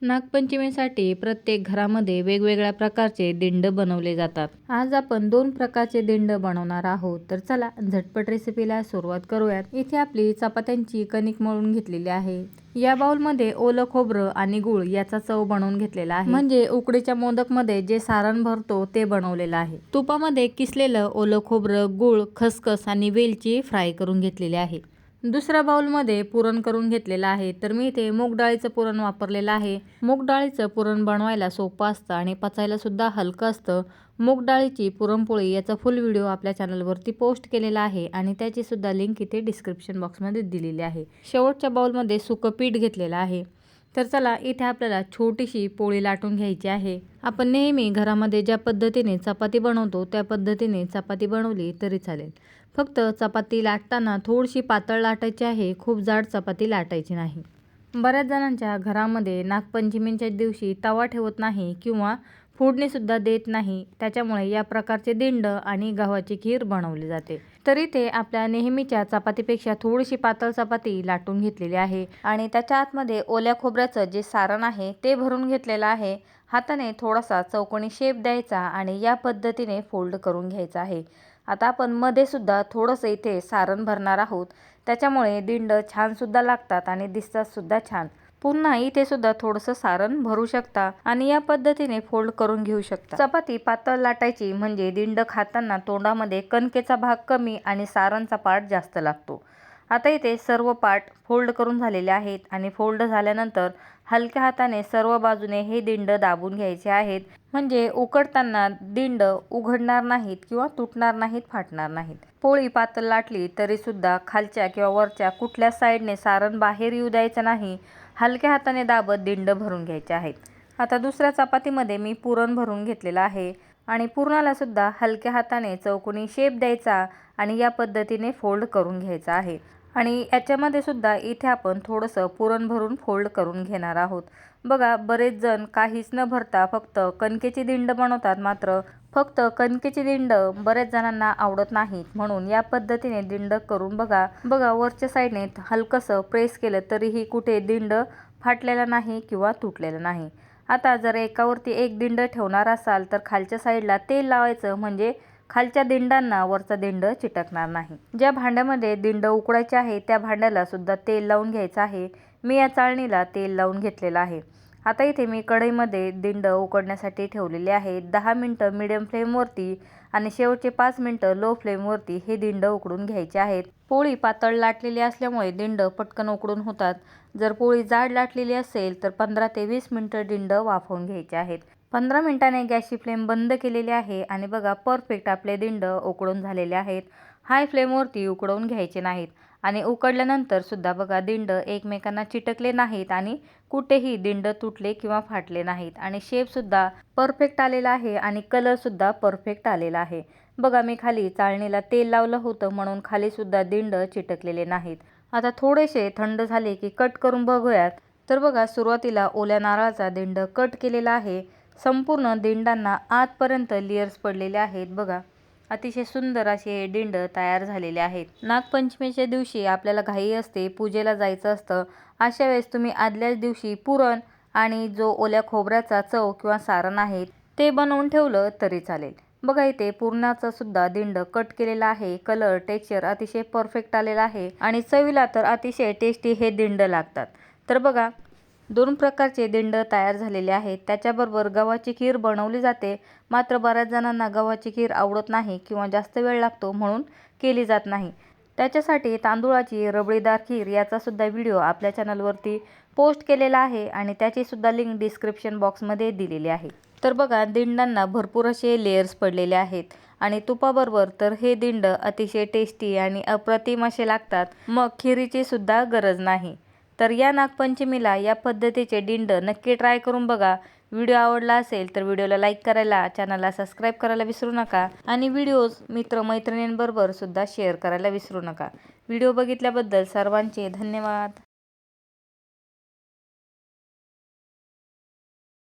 नागपंचमीसाठी प्रत्येक घरामध्ये वेगवेगळ्या प्रकारचे दिंड बनवले जातात। आज आपण 2 प्रकारचे दिंड बनवणार आहोत। तर चला झटपट रेसिपीला सुरुवात करूयात। इथे आपली चपात्यांची कणिक मळून घेतलेली आहे। या बाउलमध्ये ओलं खोबरं आणि गूळ याचा चव बनवून घेतलेला आहे, म्हणजे उकडीच्या मोदकमध्ये जे सारण भरतो ते बनवलेलं आहे। तुपामध्ये किसलेलं ओलं खोबरं, गूळ, खसखस आणि वेलची फ्राय करून घेतलेली आहे। दुसऱ्या बाउलमध्ये पुरण करून घेतलेलं आहे। तर मी इथे मूग डाळीचं पुरण वापरलेलं आहे। मूग डाळीचं पुरण बनवायला सोपं असतं आणि पचायला सुद्धा हलकं असतं। मूग डाळीची पुरणपोळी याचा फुल व्हिडिओ आपल्या चॅनलवरती पोस्ट केलेला आहे आणि त्याची सुद्धा लिंक इथे डिस्क्रिप्शन बॉक्समध्ये दिलेली आहे। शेवटच्या बाउलमध्ये सुकं पीठ घेतलेलं आहे। तर चला इथे आपल्याला छोटीशी पोळी लाटून घ्यायची आहे। आपण नेहमी घरामध्ये ज्या पद्धतीने चपाती बनवतो त्या पद्धतीने चपाती बनवली तरी चालेल। फक्त चपाती लाटताना थोडीशी पातळ लाटायची आहे, खूप जाड चपाती लाटायची नाही। बऱ्याच जणांच्या घरामध्ये नागपंचमीच्या दिवशी तवा ठेवत नाही किंवा फोडणीसुद्धा देत नाही, त्याच्यामुळे या प्रकारचे दिंड आणि गव्हाची खीर बनवली जाते। तरी ते आपल्या नेहमीच्या चपातीपेक्षा थोडीशी पातळ चपाती लाटून घेतलेली आहे आणि त्याच्या आतमध्ये ओल्या खोबऱ्याचं जे सारण आहे ते भरून घेतलेलं आहे। हाताने थोडासा चौकोनी शेप द्यायचा आणि या पद्धतीने फोल्ड करून घ्यायचा आहे। आता आपण मध्ये सुद्धा थोडंसं इथे सारण भरणार आहोत, त्याच्यामुळे दिंड छान सुद्धा लागतात आणि दिसतात सुद्धा छान। पुन्हा इथे सुद्धा थोडंसं सारण भरू शकता आणि या पद्धतीने फोल्ड करून घेऊ शकता। चपाती पातळ लाटायची म्हणजे दिंड खाताना तोंडामध्ये कणकेचा भाग कमी आणि सारणचा पार्ट जास्त लागतो। आता इथे सर्व पार्ट फोल्ड करून झालेले आहेत आणि फोल्ड झाल्यानंतर हलक्या हाताने सर्व बाजूने हे दिंड दाबून घ्यायचे आहेत, म्हणजे उकडताना दिंड उघडणार नाहीत किंवा तुटणार नाहीत, फाटणार नाहीत। पोळी पातळ लाटली तरी सुद्धा खालच्या किंवा वरच्या कुठल्या साईडने सारण बाहेर येऊ द्यायचं नाही, हलक्या हाताने दाबत दिंड भरून घ्यायचे आहेत। आता दुसऱ्या चपातीमध्ये मी पुरण भरून घेतलेलं आहे आणि पुरणाला सुद्धा हलक्या हाताने चौकोनी शेप द्यायचा आणि या पद्धतीने फोल्ड करून घ्यायचा आहे। आणि याच्यामध्ये सुद्धा इथे आपण थोडंसं पुरण भरून फोल्ड करून घेणार आहोत। बघा, बरेच जण काहीच न भरता फक्त कणकेची दिंड बनवतात, मात्र फक्त कणकेची दिंड बऱ्याच जणांना आवडत नाहीत, म्हणून या पद्धतीने दिंड करून बघा। वरच्या साईडने हलकंसं प्रेस केलं तरीही कुठे दिंड फाटलेला नाही किंवा तुटलेला नाही। आता जर एकावरती एक दिंड ठेवणार असाल तर खालच्या साईडला तेल लावायचं, म्हणजे खालच्या दिंडांना वरचा दिंड चिटकणार नाही। ज्या भांड्यामध्ये दिंड उकडायचे आहे त्या भांड्याला सुद्धा तेल लावून घ्यायचं आहे। मी या चाळणीला तेल लावून घेतलेलं आहे। आता इथे मी कढईमध्ये दिंड उकडण्यासाठी ठेवलेले आहे। 10 मिनिटं मीडियम फ्लेमवरती आणि शेवटचे 5 मिनिटं लो फ्लेमवरती हे दिंड उकडून घ्यायचे आहेत। पोळी पातळ लाटलेली असल्यामुळे दिंड पटकन उकडून होतात। जर पोळी जाड लाटलेली असेल तर 15 ते 20 मिनिटं दिंड वाफवून घ्यायचे आहेत। 15 मिनिटांनी गॅसची फ्लेम बंद केलेली आहे आणि बघा, परफेक्ट आपले दिंड उकडून झालेले आहेत। हाय फ्लेमवरती उकडवून घ्यायचे नाहीत आणि उकडल्यानंतर सुद्धा बघा, दिंड एकमेकांना चिटकले नाहीत आणि कुठेही दिंड तुटले किंवा फाटले नाहीत आणि शेप सुद्धा परफेक्ट आलेला आहे आणि कलर सुद्धा परफेक्ट आलेला आहे। बघा, मी खाली चाळणीला तेल लावलं होतं म्हणून खाली सुद्धा दिंड चिटकलेले नाहीत। आता थोडेसे थंड झाले की कट करून बघूयात। तर बघा, सुरुवातीला ओल्या नारळाचा दिंड कट केलेला आहे। संपूर्ण दिंडांना आतपर्यंत लेयर्स पडलेले आहेत। बघा, अतिशय सुंदर असे दिंड तयार झालेले आहेत। नागपंचमीच्या दिवशी आपल्याला घाई असते, पूजेला जायचं असतं, अशा वेळेस तुम्ही आदल्याच दिवशी पुरण आणि जो ओल्या खोबऱ्याचा चव किंवा सारण आहे ते बनवून ठेवलं तरी चालेल। बघा, इथे पुरणाचा सुद्धा दिंड कट केलेला आहे। कलर टेक्स्चर अतिशय परफेक्ट आलेला आहे आणि चवीला तर अतिशय टेस्टी हे दिंड लागतात। तर बघा, 2 प्रकारचे दिंड तयार झालेले आहेत। त्याच्याबरोबर गव्हाची खीर बनवली जाते, मात्र बऱ्याच जणांना गव्हाची खीर आवडत नाही किंवा जास्त वेळ लागतो म्हणून केली जात नाही। त्याच्यासाठी तांदूळाची रबडीदार खीर याचा सुद्धा व्हिडिओ आपल्या चॅनलवरती पोस्ट केलेला आहे आणि त्याची सुद्धा लिंक डिस्क्रिप्शन बॉक्समध्ये दिलेली आहे। तर बघा, दिंडांना भरपूर असे लेयर्स पडलेले आहेत आणि तुपाबरोबर तर हे दिंड अतिशय टेस्टी आणि अप्रतिम असे लागतात, मग खिरीची सुद्धा गरज नाही। तर या नागपंचमीला या पद्धतीचे दिंड नक्की ट्राय करून बघा। व्हिडिओ आवडला असेल तर व्हिडिओला लाईक करायला, चॅनलला सबस्क्राईब करायला विसरू नका आणि व्हिडिओज मित्रमैत्रिणींबरोबर सुद्धा शेअर करायला विसरू नका। व्हिडिओ बघितल्याबद्दल सर्वांचे धन्यवाद।